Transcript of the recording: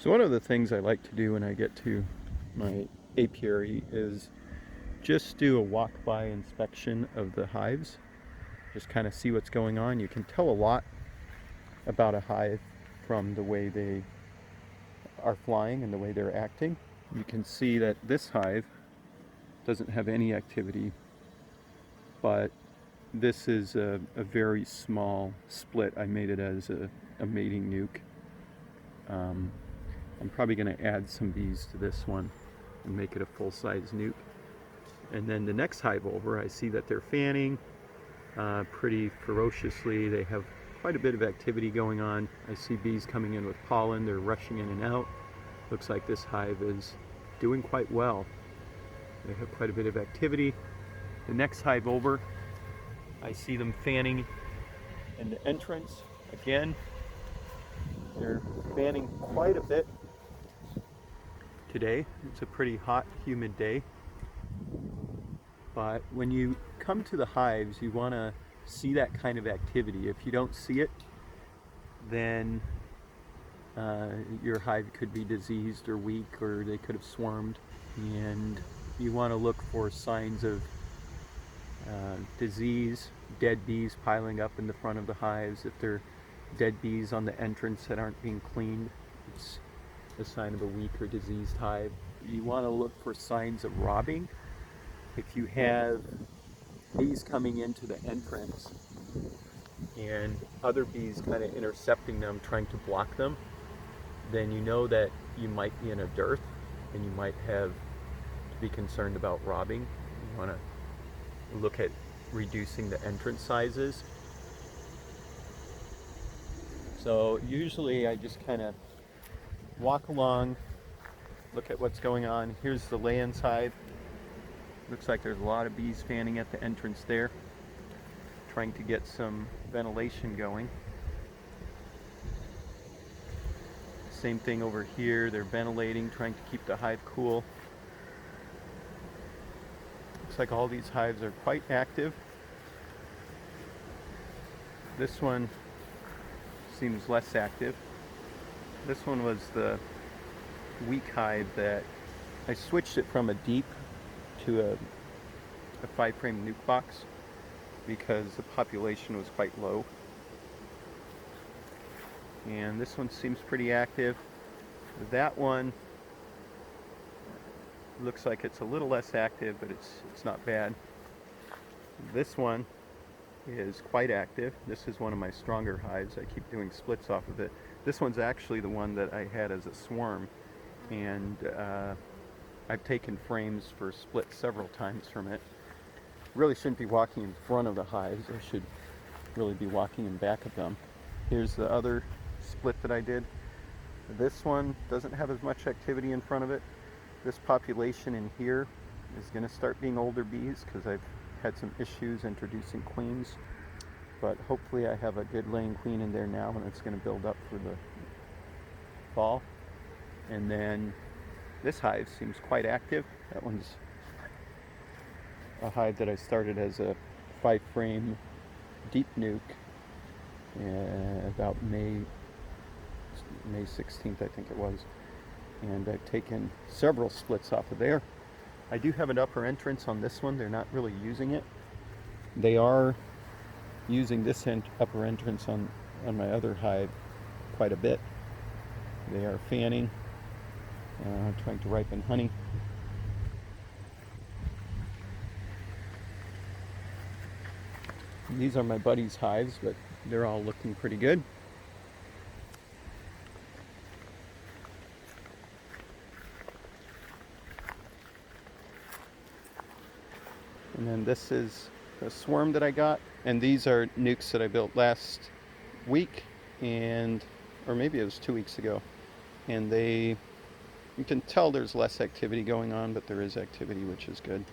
So one of the things I like to do when I get to my apiary is just do a walk-by inspection of the hives. Just kind of see what's going on. You can tell a lot about a hive from the way they are flying and the way they're acting. You can see that this hive doesn't have any activity, but this is a very small split. I made it as a mating nuke. I'm probably going to add some bees to this one and make it a full-size nuke. And then the next hive over, I see that they're fanning pretty ferociously. They have quite a bit of activity going on. I see bees coming in with pollen. They're rushing in and out. Looks like this hive is doing quite well. They have quite a bit of activity. The next hive over, I see them fanning in the entrance again. They're fanning quite a bit today. It's a pretty hot, humid day. But when you come to the hives, you want to see that kind of activity. If you don't see it, then your hive could be diseased or weak, or they could have swarmed. And you want to look for signs of disease, dead bees piling up in the front of the hives. If there are dead bees on the entrance that aren't being cleaned, it's a sign of a weak or diseased hive. You want to look for signs of robbing. If you have bees coming into the entrance and other bees kind of intercepting them, trying to block them, then you know that you might be in a dearth and you might have to be concerned about robbing. You want to look at reducing the entrance sizes. So usually I just kind of walk along, look at what's going on. Here's the lay-in hive. Looks like there's a lot of bees fanning at the entrance there, trying to get some ventilation going. Same thing over here. They're ventilating, trying to keep the hive cool. Looks like all these hives are quite active. This one seems less active. This one was the weak hive that I switched it from a deep to a 5-frame nuke box because the population was quite low. And this one seems pretty active. That one looks like it's a little less active, but it's not bad. This one is quite active. This is one of my stronger hives. I keep doing splits off of it. This one's actually the one that I had as a swarm, and I've taken frames for splits several times from it. Really shouldn't be walking in front of the hives. I should really be walking in back of them. Here's the other split that I did. This one doesn't have as much activity in front of it. This population in here is going to start being older bees because I've had some issues introducing queens, but hopefully I have a good laying queen in there now, and it's going to build up for the fall. And then this hive seems quite active. That one's a hive that I started as a 5-frame deep nuke about May 16th, I think it was. And I've taken several splits off of there. I do have an upper entrance on this one. They're not really using it. They are using this upper entrance on my other hive quite a bit. They are fanning, trying to ripen honey. And these are my buddy's hives, but they're all looking pretty good. And then this is a swarm that I got, and these are nukes that I built last week, or maybe it was 2 weeks ago. And you can tell there's less activity going on, but there is activity, which is good.